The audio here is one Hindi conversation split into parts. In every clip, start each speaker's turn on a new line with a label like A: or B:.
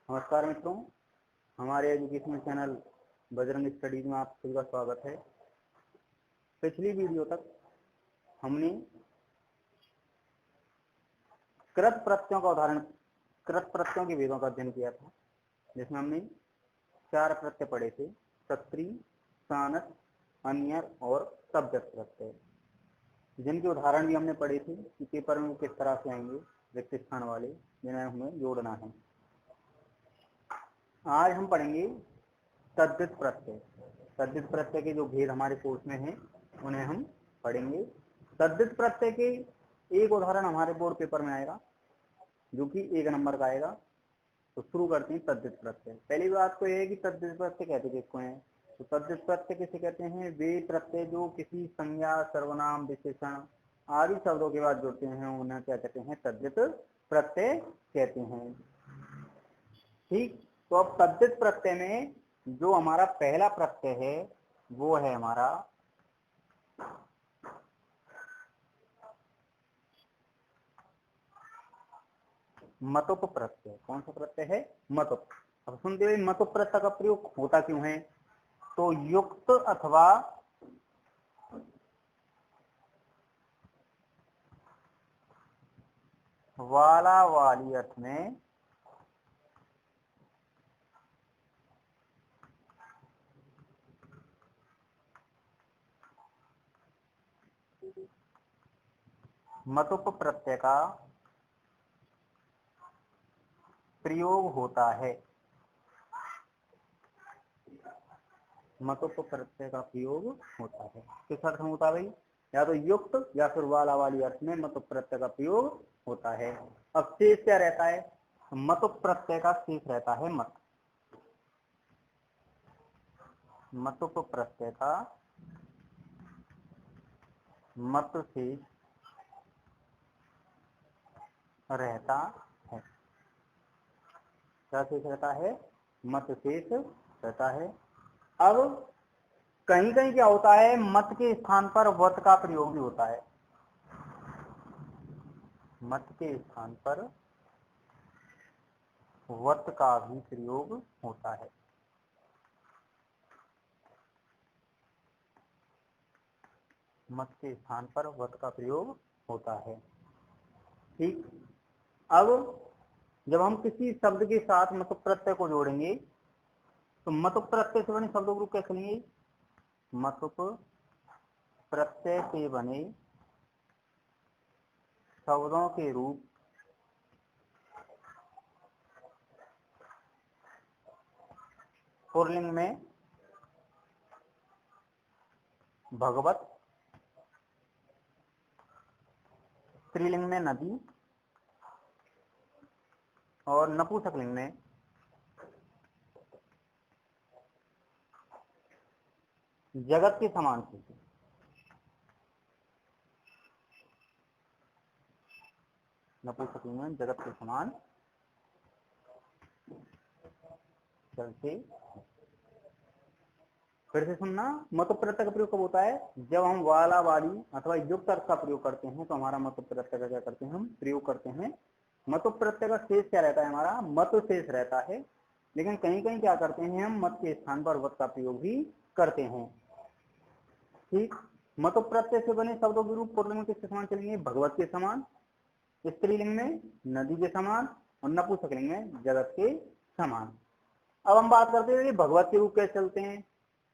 A: नमस्कार मित्रों, हमारे एजुकेशनल चैनल बजरंग स्टडीज में आप सभी का स्वागत है। पिछली वीडियो तक हमने कृत प्रत्ययों के भेदों का अध्ययन किया था, जिसमें हमने 4 प्रत्यय पढ़े थे: सत्री, सानस, अन्यर और तद्धित प्रत्यय, जिनके उदाहरण भी हमने पढ़े थे कि पेपर में वो किस तरह से आएंगे, रिक्त स्थान वाले, जिन्हें हमें जोड़ना है। आज हम पढ़ेंगे तद्धित प्रत्यय। तद्धित प्रत्यय के जो भेद हमारे कोर्स में हैं उन्हें हम पढ़ेंगे। तद्धित प्रत्यय के एक उदाहरण हमारे बोर्ड पेपर में आएगा, जो कि 1 नंबर का आएगा। तो शुरू करते हैं तद्धित प्रत्यय। पहली बात तो यह है कि तद्धित प्रत्यय कहते किसको हैं। तो तद्धित प्रत्यय किसे कहते हैं? वे प्रत्यय जो किसी संज्ञा, सर्वनाम, विशेषण आदि शब्दों के बाद जुड़ते हैं, उन्हें क्या कहते हैं? तद्धित प्रत्यय कहते हैं। ठीक, तो अब तद्धित प्रत्यय में जो हमारा पहला प्रत्यय है वो है हमारा मतुप प्रत्यय। कौन सा प्रत्यय है? मतुप। अब सुनते हुए मतुप प्रत्यय का प्रयोग होता क्यों है? तो युक्त अथवा वाला वाली अर्थ में मतुप प्रत्यय का प्रयोग होता है। मतुप प्रत्यय का प्रयोग होता है किस अर्थ में होता है भाई? या तो युक्त या फिर वाला वाली अर्थ में मतुप प्रत्यय का प्रयोग होता है। अब शेष क्या रहता है? मतुप प्रत्यय का शेष रहता है मत। मतुप प्रत्यय का मत शेष रहता है। क्या शेष रहता है? मत शेष रहता है। अब कहीं कहीं क्या होता है, मत के स्थान पर वत का प्रयोग भी होता है। मत के स्थान पर वत का भी प्रयोग होता है। मत के स्थान पर वत का प्रयोग होता है। ठीक, अब जब हम किसी शब्द के साथ मतुप प्रत्यय को जोड़ेंगे तो मतुप प्रत्यय से बने शब्दों के रूप कैसे लेंगे? मतुप प्रत्यय से बने शब्दों के रूप पुल्लिंग में भगवत, स्त्रीलिंग में नदी और नपुंसकलिंग में जगत के समान स्थिति। नपुंसकलिंग में जगत के समान चलते। फिर से सुनना, मतुप प्रत्यय का प्रयोग कब होता है? जब हम वाला वाली अथवा युक्त अर्थ का प्रयोग करते हैं तो हमारा मतुप प्रत्यय का क्या करते हैं? हम प्रयोग करते हैं। मतुप प्रत्यय का शेष क्या रहता है? हमारा मत शेष रहता है। लेकिन कहीं कहीं क्या करते हैं, हम मत के स्थान पर वत का प्रयोग भी करते हैं। ठीक, मतुप प्रत्यय से बने शब्दों के रूप पुल्लिंग में किसके समान चलेंगे? भगवत के समान, स्त्रीलिंग में नदी के समान और नपुंसकलिंग में जगत के समान। अब हम बात करते हैं भगवत के रूप कैसे चलते हैं।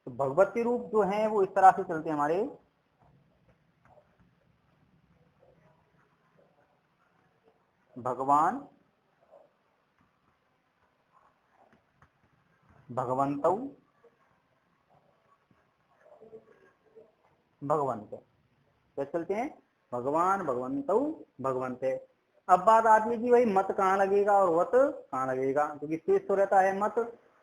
A: तो भगवत के रूप जो हैं वो इस तरह से चलते हैं हमारे: भगवान, भगवंतौ, भगवंत। कैसे चलते हैं? भगवान, भगवंतौ, भगवंते। अब बात आती है कि भाई मत कहाँ लगेगा और वत कहाँ लगेगा, क्योंकि शेष तो रहता है मत,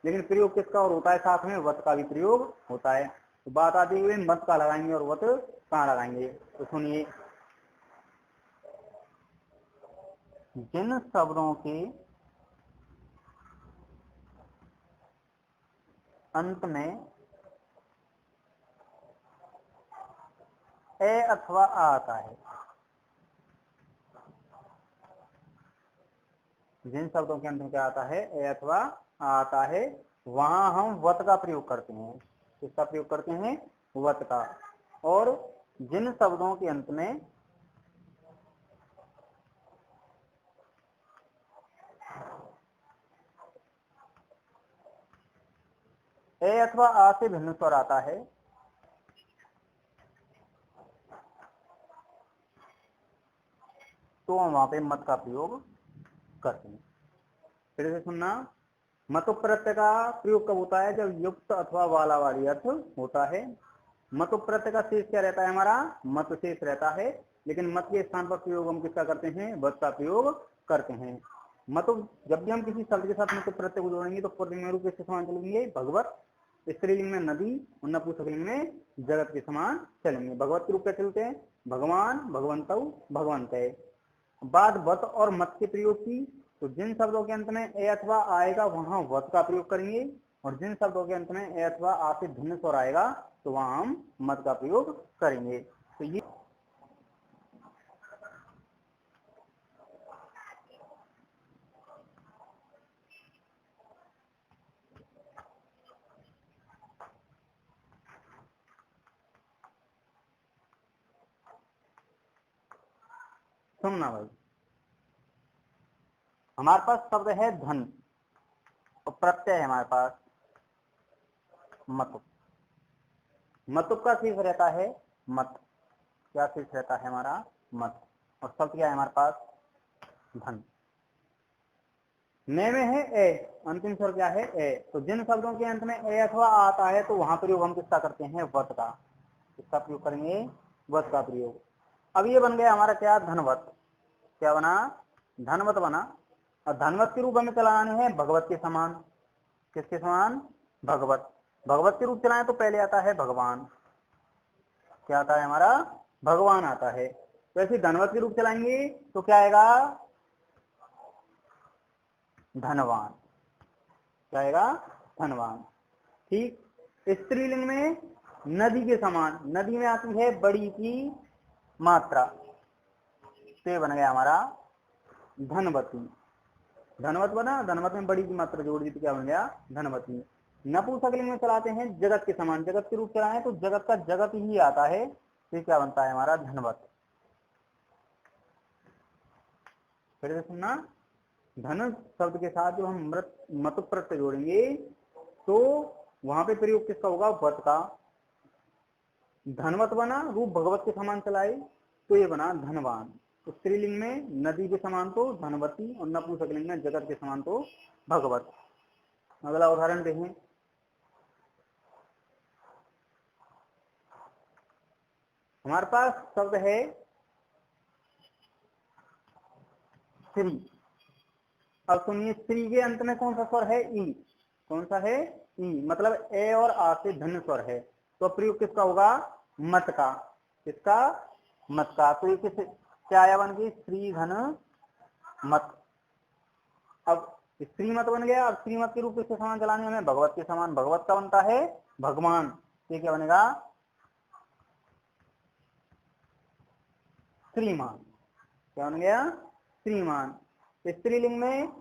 A: लेकिन प्रयोग किसका और होता है? साथ में वत का भी प्रयोग होता है। तो बात आती है मत कहाँ लगाएंगे और वत कहाँ लगाएंगे। तो सुनिए, जिन शब्दों के अंत में ए अथवा आ आता है, जिन शब्दों के अंत में क्या आता है ए अथवा आ आता है वहां हम वत का प्रयोग करते हैं। किसका प्रयोग करते हैं? वत का। और जिन शब्दों के अंत में ए अथवा आ से भिन्न स्वर आता है तो हम वहां पे मत का प्रयोग करते हैं। फिर से सुनना, मत प्रत्यय का प्रयोग कब होता है? जब युक्त अथवा वाला वाली अर्थ होता है। मत प्रत्यय का शेष क्या रहता है? हमारा मत शेष रहता है। लेकिन मत के स्थान पर प्रयोग हम किसका करते हैं? वत का प्रयोग करते हैं। मत जब भी हम किसी शब्द के साथ मत प्रत्यय को जोड़ेंगे तो पुल्लिंग रूप के समान चलेंगे भगवत, स्त्रीलिंग में नदी और नपुंसकलिंग में जगत के समान चलेंगे। भगवत के रूप क्या चलते हैं? भगवान, भगवंतौ, भगवंतय। बाद वत और मत के प्रयोग की, तो जिन शब्दों के अंत में ए अथवा आएगा वहां वत का प्रयोग करेंगे और जिन शब्दों के अंत में ए अथवा आ से भिन्न स्वर आएगा तो वहां हम मत का प्रयोग करेंगे। तो ये सुनना भाई, हमारे पास शब्द है धन और प्रत्यय है हमारे पास मतुप। मतुप का शेष रहता है मत। क्या शेष रहता है हमारा? मत। और शब्द क्या है हमारे पास? धन। में है ए, अंतिम स्वर क्या है? ए। तो जिन शब्दों के अंत में ए अथवा आता है तो वहां प्रयोग हम किसका करते हैं? वत का। किसका प्रयोग करेंगे? वत का प्रयोग। अब ये बन गया हमारा क्या? धनवत। क्या बना? धनवत बना। और धनवत के रूप हमें चलाने हैं भगवत के समान। किसके समान? भगवत। भगवत के रूप चलाएं तो पहले आता है भगवान। क्या आता है हमारा? भगवान आता है। तो ऐसे धनवत के रूप चलाएंगे तो क्या आएगा? धनवान। क्या आएगा? धनवान। ठीक। स्त्रीलिंग में नदी के समान, नदी में आती है बड़ी की मात्रा, तो ये बन गया हमारा धनवती। धनवत बना, धनवत में बड़ी की मात्रा जोड़ दी तो क्या बन गया? धनवती। नपुंसकलिंग में चलाते हैं जगत के समान, जगत के रूप चलाएं तो जगत का जगत ही आता है, तो क्या बनता है हमारा? धनवत। फिर से सुनना, धन शब्द के साथ जो हम मत प्रत्यय जोड़ेंगे तो वहां पे प्रयोग किसका होगा? वत का। धनवत बना, रूप भगवत के समान चलाए तो ये बना धनवान। स्त्रीलिंग में नदी के समान तो धनवती और नपुंसकलिंग में जगत के समान तो भगवत। अगला उदाहरण देखें। हमारे पास शब्द है श्री। अब सुनिए, श्री के अंत में कौन सा स्वर है? ई। कौन सा है? ई। मतलब ए और आ से भिन्न स्वर है तो प्रयोग किसका होगा? मत का। किसका? मत का। तो ये क्या आया बन गई? श्री घन मत। अब श्रीमत बन गया। अब श्रीमत के रूप किसके समान चलाने हमें? भगवत के समान। भगवत का बनता है भगवान। ये क्या बनेगा? श्रीमान। क्या बन गया? श्रीमान। स्त्रीलिंग में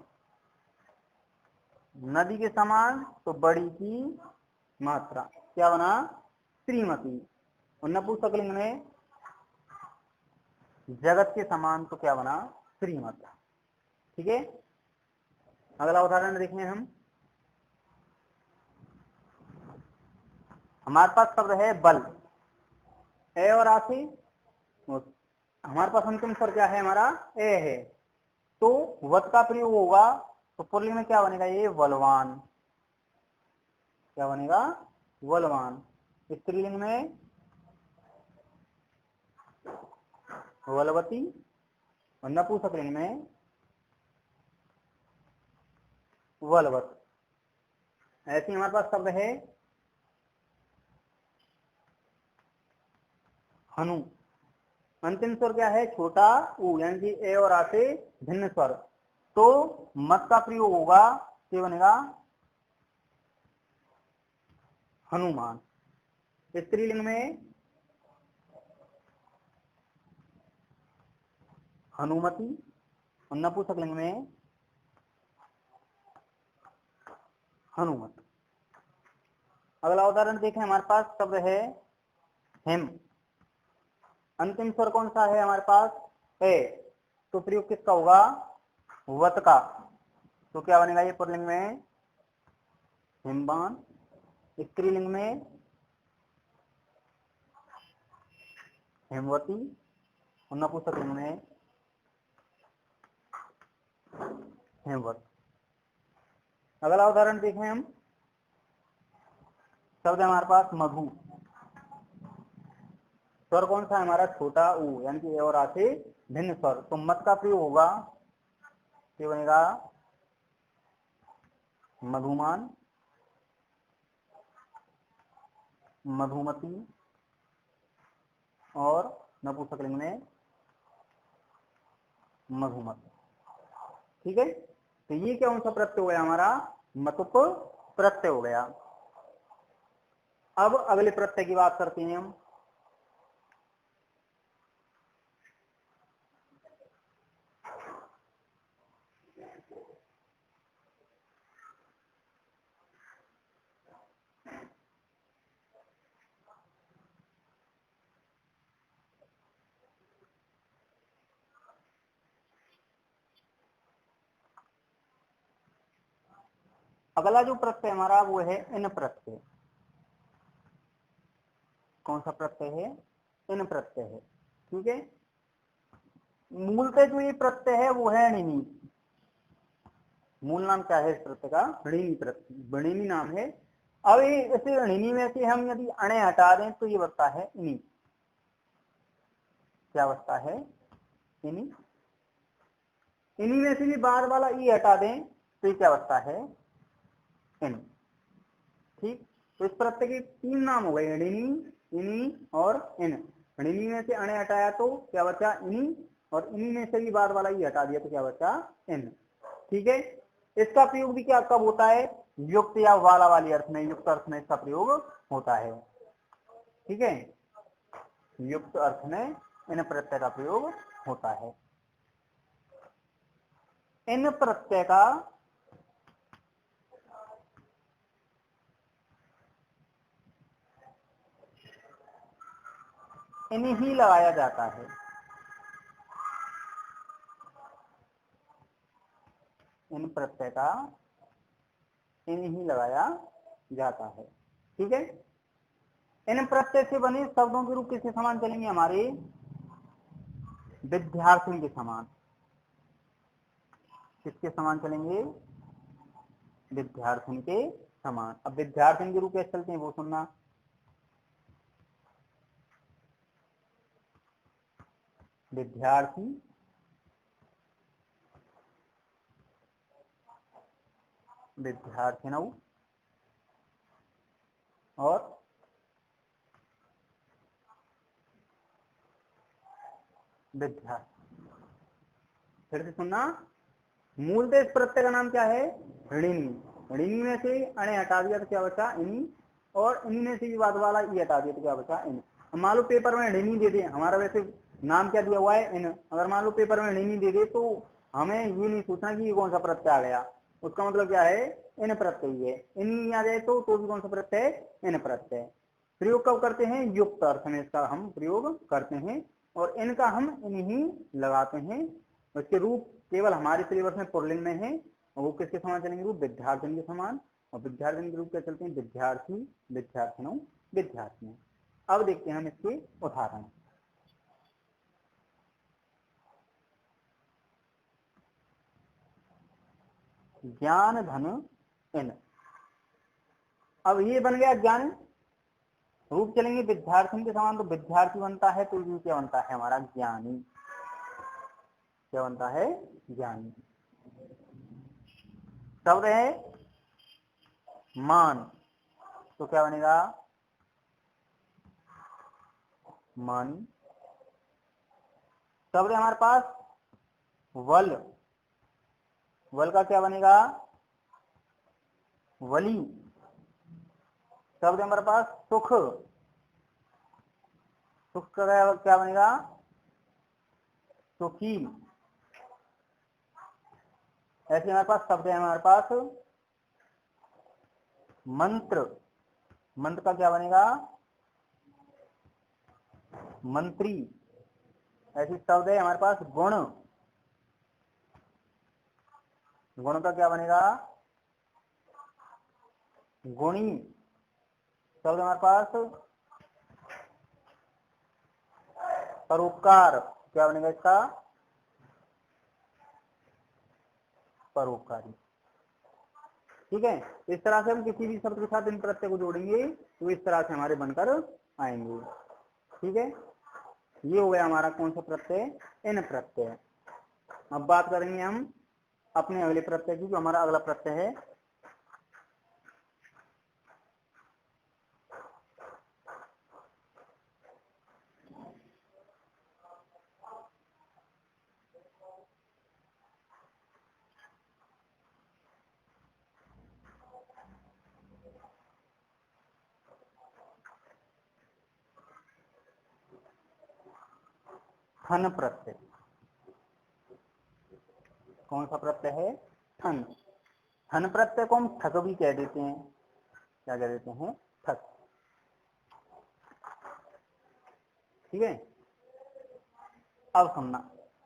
A: नदी के समान तो बड़ी की मात्रा, क्या बना? श्रीमती। और नपुंसकलिंग में जगत के समान तो क्या बना? श्रीमत। ठीक है। अगला उदाहरण देखें हम। हमारे पास शब्द है बल। ए और आसी, हमारे पास अंतिम स्वर क्या है हमारा? ए है। तो वत का प्रयोग होगा तो पुल्लिंग में क्या बनेगा? ये बलवान। क्या बनेगा? बलवान। स्त्रीलिंग में बलवती और नपुंसकलिंग में बलवत। ऐसे हमारे पास शब्द है हनु। अंतिम स्वर क्या है? छोटा ऊ, यानी कि ए और आ से भिन्न स्वर, तो मत का प्रयोग होगा तो बनेगा हनुमान। स्त्रीलिंग में हनुमती और नपुंसकलिंग में हनुमत। अगला उदाहरण देखें, हमारे पास शब्द है हिम। अंतिम स्वर कौन सा है हमारे पास? ए। तो प्रयोग किसका होगा? वत का। तो क्या बनेगा ये पुल्लिंग में? हिमवान। स्त्रीलिंग में हेमवती और नपुंसकलिंग में हेमवत। अगला उदाहरण देखें हम, शब्द हमारे पास मधु। स्वर कौन सा है हमारा? छोटा ऊ, यानी कि ए और आ से भिन्न स्वर। तो मत का प्रयोग होगा, ये बनेगा मधुमान, मधुमती और नपुंसकलिंग में मधुमत। ठीक है, तो ये कौन सा प्रत्यय हो गया हमारा? मतुप प्रत्यय हो गया। अब अगले प्रत्यय की बात करते हैं हम। अगला जो प्रत्यय हमारा वो है इन प्रत्यय। कौन सा प्रत्यय है? इन प्रत्यय है। ठीक है, मूलतः जो ये प्रत्यय है वो है णिनी। मूल नाम क्या है इस प्रत्यय का? णिनी प्रत्यय, णिनी नाम है। अब इसे णिनी में से हम यदि अणे हटा दें तो ये बचता है इनी। क्या बचता है? इनी। इनी में से भी बाद वाला ई हटा दें तो ये क्या बचता है? इन। ठीक, तो इस प्रत्यय के तीन नाम हो गए, णिनी, इनी और इन। णिनी में से अणे हटाया तो क्या बचा? इनी, और इनी में से भी बाद वाला ई हटा दिया तो क्या बचा? इन। ठीक है, इसका प्रयोग भी क्या कब होता है? युक्त या वाला वाली अर्थ में, युक्त अर्थ में इसका प्रयोग होता है। ठीक है, युक्त अर्थ में इन प्रत्यय का प्रयोग होता है। इन प्रत्यय का इन ही लगाया जाता है। इन प्रत्यय का इन ही लगाया जाता है। ठीक है, इन प्रत्यय से बने शब्दों के रूप किसके समान चलेंगे? हमारे विद्यार्थी के समान। किसके समान चलेंगे? विद्यार्थी के समान। अब विद्यार्थी के रूप कैसे चलते हैं वो सुनना। विद्यार्थी, विद्यार्थिनौ और विद्यार्थी। फिर से सुनना, मूलतः इस प्रत्यय का नाम क्या है? ऋणी। ऋणी में से अणे हटा दिया तो क्या बचा? इनी, और इनी में से भी बाद वाला ई हटा दिया तो क्या बचा? इन। मान लो पेपर में ऋणी दे दे, हमारा वैसे नाम क्या दिया हुआ है? इन। अगर मान लो पेपर में ऋणी दे दे तो हमें ये नहीं सोचना कि ये कौन सा प्रत्यय आ गया। उसका मतलब क्या है? इन प्रत्यय है। इन आ जाए तो भी कौन सा प्रत्यय है? इन प्रत्यय। प्रयोग कब करते हैं? युक्त अर्थ में इसका हम प्रयोग करते हैं, और इनका हम इन ही लगाते हैं। उसके रूप केवल हमारे सिलेबस में पुल्लिंग में है, और वो किसके समान चलेंगे? रूप विद्यार्थी के समान। और विद्यार्थी के रूप क्या चलते हैं? विद्यार्थी, विद्यार्थिनों, विद्यार्थियों। अब देखते हैं हम इसके उदाहरण। ज्ञान, धन, इन। अब ये बन गया ज्ञान। रूप चलेंगे विद्यार्थी के समान, तो विद्यार्थी बनता है तो ये क्या बनता है? हमारा ज्ञानी। क्या बनता है? ज्ञानी। शब्द है मान, तो क्या बनेगा? मानी। शब्द हमारे पास वल, वल का क्या बनेगा? वली। शब्द हमारे पास सुख, सुख का क्या बनेगा? सुखी। ऐसे हमारे पास शब्द है हमारे पास मंत्र, मंत्र का क्या बनेगा? मंत्री। ऐसी शब्द है हमारे पास गुण, गुण का क्या बनेगा? गुणी। शब्द हमारे पास परोपकार, क्या बनेगा इसका? परोपकारी। ठीक है, इस तरह से हम किसी भी शब्द के साथ इन प्रत्यय को जोड़ेंगे तो इस तरह से हमारे बनकर आएंगे। ठीक है, ये हो गया हमारा कौन सा प्रत्यय? इन प्रत्यय। अब बात करेंगे हम अपने अगले प्रत्यय की, जो हमारा अगला प्रत्यय है थन प्रत्यय। कौन सा प्रत्यय है? थन। थन प्रत्यय को हम ठक भी कह देते हैं। क्या कह देते हैं? ठक। ठीक है, अब सुनना,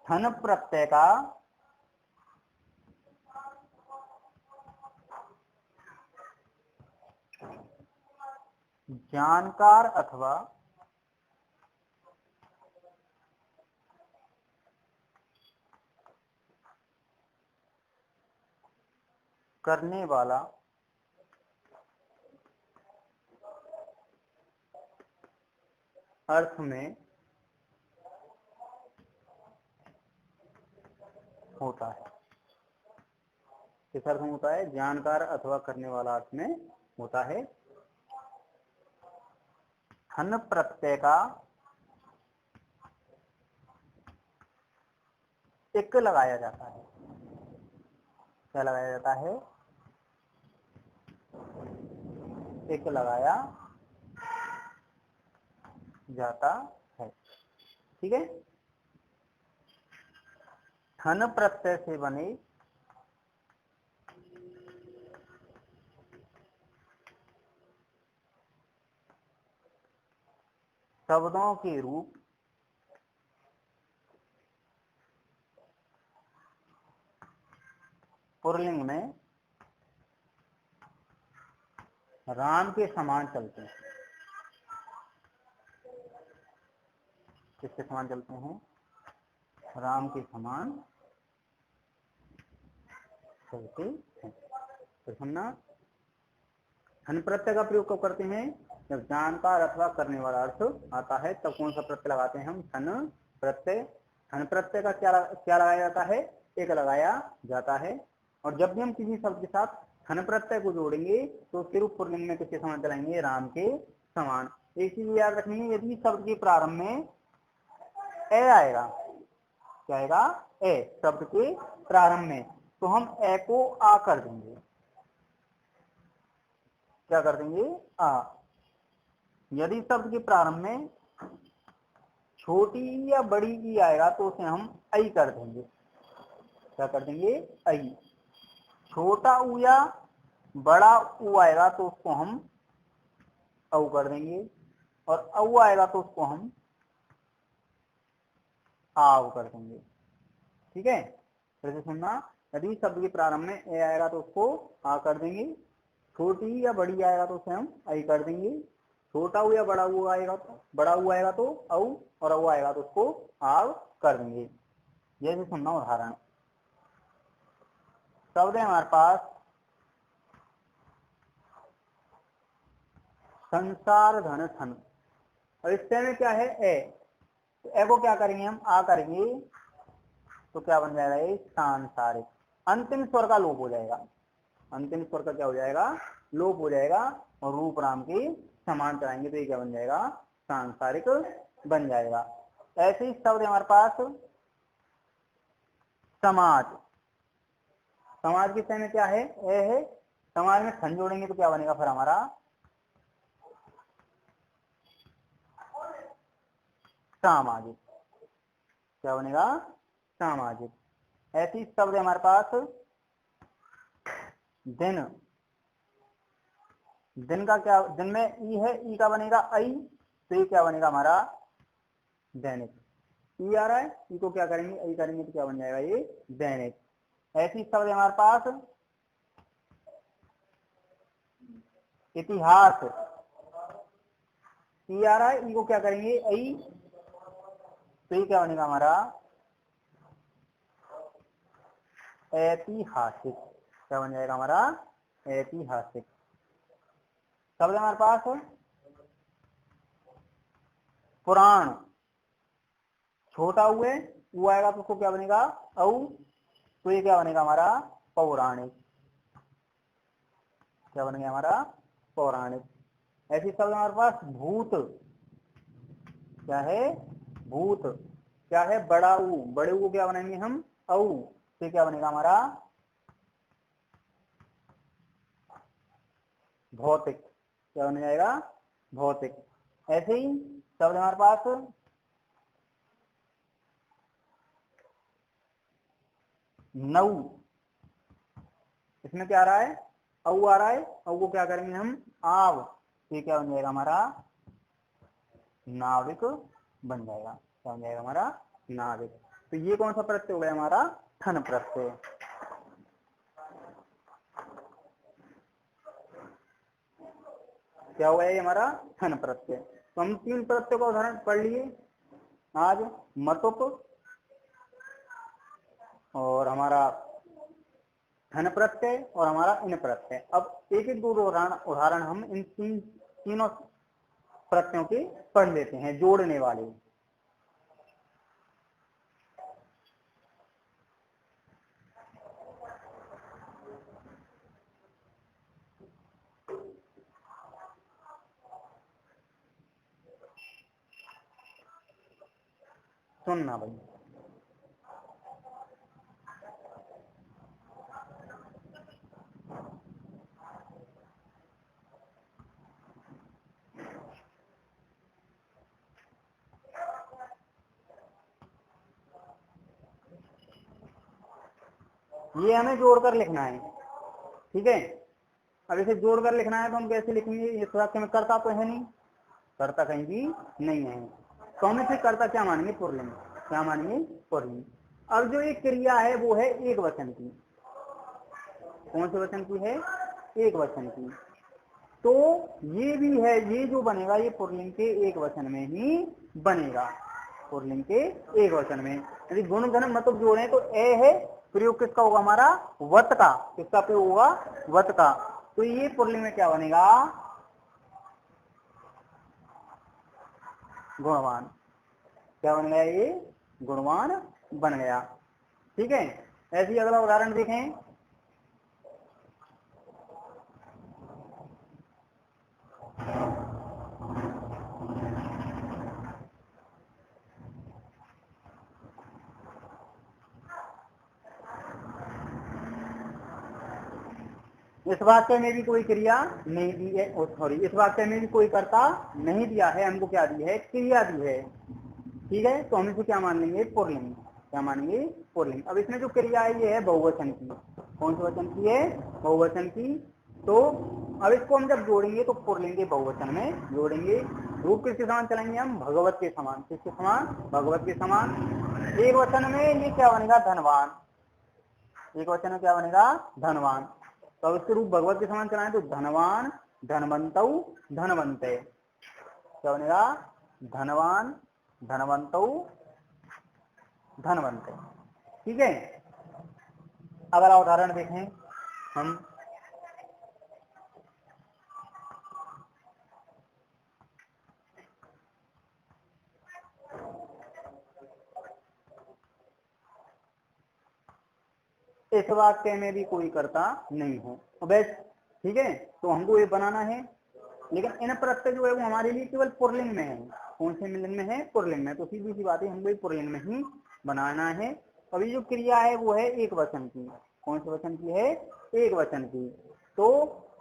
A: थन प्रत्यय का जानकार अथवा करने वाला अर्थ में होता है। किस अर्थ में होता है? जानकार अथवा करने वाला अर्थ में होता है। थन प्रत्यय का इक लगाया जाता है। क्या लगाया जाता है? इक लगाया जाता है। ठीक है, थन प्रत्यय से बने शब्दों के रूप पुल्लिंग में राम के समान चलते हैं। किसके समान चलते हैं? राम के समान चलते हैं। तो सुनना, थन प्रत्यय का प्रयोग कब करते हैं? जब जानकार अथवा करने वाला अर्थ आता है, तब कौन सा प्रत्यय लगाते हैं हम? थन प्रत्यय। थन प्रत्यय का क्या लगाया जाता है? एक लगाया जाता है। और जब भी हम किसी शब्द के साथ थन प्रत्यय को जोड़ेंगे तो उसके रूप पुल्लिंग में किसके समान चलाएंगे? राम के समान। एक चीज याद रखनी है, यदि शब्द के प्रारंभ में ए आएगा, क्या आएगा? ए। शब्द के प्रारंभ में, तो हम ए को आ कर देंगे। क्या कर देंगे? आ। यदि शब्द के प्रारंभ में छोटी या बड़ी ई आएगा तो उसे हम आई कर देंगे। क्या कर देंगे? आई। छोटा ऊ या बड़ा ऊ आएगा तो उसको हम औ कर देंगे, और औ आएगा तो उसको हम आव कर देंगे। ठीक है, फिर से सुनना, यदि शब्द के प्रारंभ में ए आएगा तो उसको आ कर देंगे, छोटी या बड़ी आएगा तो उसे हम आई कर देंगे, छोटा ऊ या बड़ा ऊ आएगा तो औ, और औ आएगा तो उसको आव कर देंगे। जैसे सुनना उदाहरण, शब्द है हमारे पास संसार धन थन, और इससे में क्या है? ए। तो ए को क्या करेंगे हम? आ करेंगे तो क्या बन जाएगा? ये सांसारिक। अंतिम स्वर का लोप हो जाएगा। अंतिम स्वर का क्या हो जाएगा? लोप हो जाएगा, और रूप राम के समान चलाएंगे तो ये क्या बन जाएगा? सांसारिक बन जाएगा। ऐसे ही शब्द हमारे पास समाज। समाज के में क्या है? ए है। समाज में थन जोड़ेंगे तो क्या बनेगा फिर हमारा? सामाजिक। क्या बनेगा? सामाजिक। ऐसी शब्द हमारे पास दिन। दिन का क्या, दिन में ई है, ई का बनेगा आई, तो ये क्या बनेगा हमारा दैनिक। ई आ रहा है, ई को क्या करेंगे, आई करेंगे तो क्या बन जाएगा ये दैनिक। ऐसी शब्द है हमारे पास इतिहास, ई आ रहा है, ई को क्या करेंगे आई, तो ये क्या बनेगा हमारा ऐतिहासिक। क्या बन जाएगा हमारा ऐतिहासिक। शब्द हमारे पास पुराण, छोटा हुए वो आएगा तो उसको क्या बनेगा औ, तो ये क्या बनेगा हमारा पौराणिक। क्या बनेगा हमारा पौराणिक। ऐसी शब्द हमारे पास भूत, क्या है भूत, क्या है बड़ा ऊ, बड़े ऊ को क्या बनाएंगे हम औ, तो क्या बनेगा हमारा भौतिक। क्या बन जाएगा भौतिक। ऐसे ही शब्द हमारे पास नौ, इसमें क्या आ रहा है औ आ रहा है, औ को क्या करेंगे हम आव, तो ये क्या बन जाएगा हमारा नाविक बन जाएगा। क्या बन जाएगा हमारा नाविक। तो ये कौन सा प्रत्यय हो गया हमारा ठन प्रत्यय। क्या हुआ है हमारा ठन प्रत्यय। तो हम 3 प्रत्यय का उदाहरण पढ़ लिए आज, मतुप और हमारा धन प्रत्यय और हमारा इन प्रत्यय। अब एक एक दो उदाहरण हम इन तीनों प्रत्ययों के पढ़ लेते हैं, जोड़ने वाले। सुनना भाई, ये हमें जोड़कर लिखना है, ठीक है। अब इसे जोड़कर लिखना है तो हम कैसे लिखेंगे, इस वाक्य में कर्ता तो है नहीं, कर्ता कहीं भी नहीं है, तो हम इसे कर्ता क्या मानेंगे पुल्लिंग। क्या मानेंगे पुल्लिंग। अब जो ये क्रिया है वो है एक वचन की। कौन से वचन की है एक वचन की। तो ये भी है, ये जो बनेगा ये पुल्लिंग के एक वचन में ही बनेगा, पुल्लिंग के एक वचन में। यदि गुण धन मतलब जोड़े तो ए है, प्रयोग किसका होगा हमारा वत का, किसका प्रयोग होगा वत का। तो ये पुल्लिंग में क्या बनेगा गुणवान। क्या बन गया ये गुणवान बन गया, ठीक है। ऐसे ही अगला उदाहरण देखें, इस वाक्य में भी कोई क्रिया नहीं दी है, सॉरी, इस वाक्य में भी कोई कर्ता नहीं दिया है, हमको क्या दी है क्रिया दी है, ठीक है। तो हम इसे क्या मान लेंगे पुल्लिंग। क्या मानेंगे पुल्लिंग। अब इसमें जो क्रिया है ये है बहुवचन की। कौन से वचन की है बहुवचन की। तो अब इसको हम जब जोड़ेंगे तो पुल्लिंग के बहुवचन में जोड़ेंगे। रूप किसके समान चलेंगे हम भगवत के समान। किसके समान भगवत के समान। एक वचन में ये क्या बनेगा धनवान, एक वचन में क्या बनेगा धनवान। तो अब इसके रूप भगवत के समान चलाएं तो धनवान धनवंतौ धनवंते। क्या बनेगा धनवान धनवंतौ धनवंते, ठीक है। अगला उदाहरण देखें हम, इस वाक्य में भी कोई कर्ता नहीं हो, बस ठीक है। तो हमको ये बनाना है, लेकिन इन प्रत्यय जो है वो हमारे लिए केवल पुल्लिंग में है। कौन से लिंग में है पुल्लिंग में। तो सीधी सी बात है हमको पुल्लिंग में ही बनाना है। अभी जो क्रिया है वो है एक वचन की। कौन से वचन की है एक वचन की। तो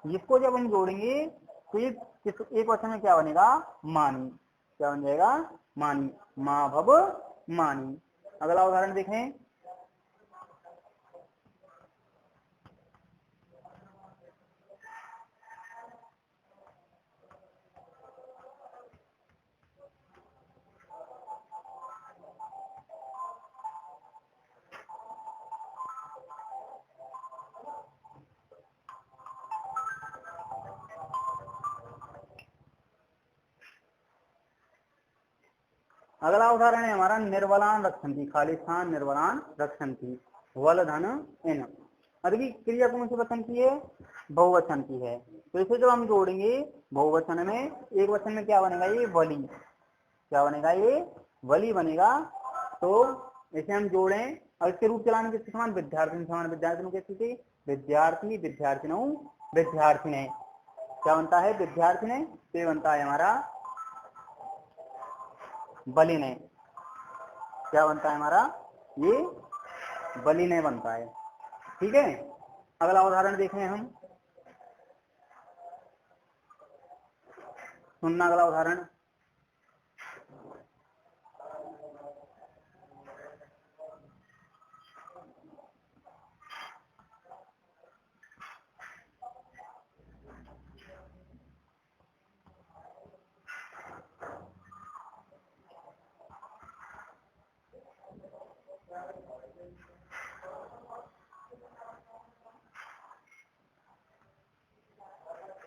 A: इसको जब हम जोड़ेंगे तो ये एक वचन में क्या बनेगा मानी। क्या बन जाएगा मानी, माँ भव मानी। अगला उदाहरण देखें, अगला उदाहरण है हमारा निर्वलान रक्षन्ति, खाली स्थान निर्वलान रक्षन्ति, वल धन इन। अभी क्रिया कौन से वचन की है? बहुवचन की है। तो इसे जब हम जोड़ेंगे बहुवचन में, एक वचन में क्या बनेगा? ये वली। क्या बनेगा? ये वली बनेगा। तो इसे हम जोड़ें और इसके रूप चलाने के समान विद्यार्थी समान, विद्यार्थियों कैसे थे? विद्यार्थी विद्यार्थिनों विद्यार्थिने। क्या बनता है? विद्यार्थिने। तो बनता है हमारा बलिने। क्या बनता है हमारा? ये बलिने बनता है। ठीक है, अगला उदाहरण देखें हम। सुनना अगला उदाहरण।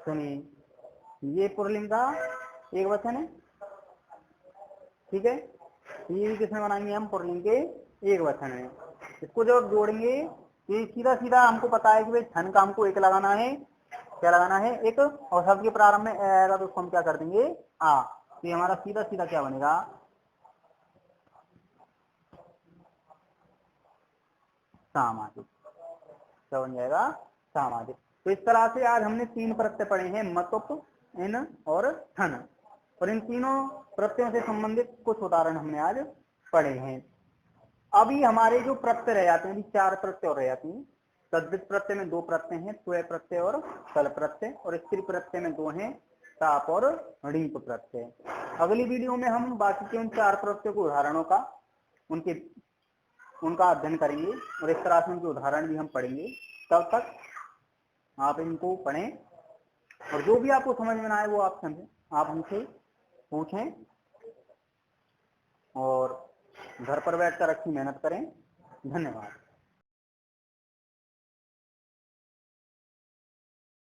A: सुनिए, ये पुल्लिंग का एक वचन है। ठीक है, ये भी किसमें बनाएंगे हम? पुल्लिंग के एक वचन है। इसको जब जोड़ेंगे तो सीधा सीधा हमको पता है कि भाई धन का हमको एक लगाना है। क्या लगाना है? एक। और शब्द के प्रारंभ में आएगा तो उसको हम क्या कर देंगे? आ। तो ये हमारा सीधा सीधा क्या बनेगा? सामाजिक। क्या बन जाएगा? सामाजिक। तो इस तरह से आज हमने 3 प्रत्यय पढ़े हैं, मतुप, इन और थन। और इन तीनों प्रत्ययों से संबंधित कुछ उदाहरण हमने आज पढ़े हैं। अभी हमारे जो प्रत्यय रह जाते हैं, 4 प्रत्यय और रह जाते हैं। तद्धित प्रत्यय में 2 प्रत्यय हैं, त्वय प्रत्यय और तल प्रत्यय। और स्त्री प्रत्यय में 2 हैं, ताप और णीप प्रत्यय। अगली वीडियो में हम बाकी के उन 4 प्रत्ययों के उदाहरणों का उनका अध्ययन करेंगे और इस तरह से उनके उदाहरण भी हम पढ़ेंगे। तब तक आप इनको पढ़ें और जो भी आपको समझ में ना आए वो आप समझें, आप हमसे पूछें और घर पर बैठकर अच्छी मेहनत करें। धन्यवाद।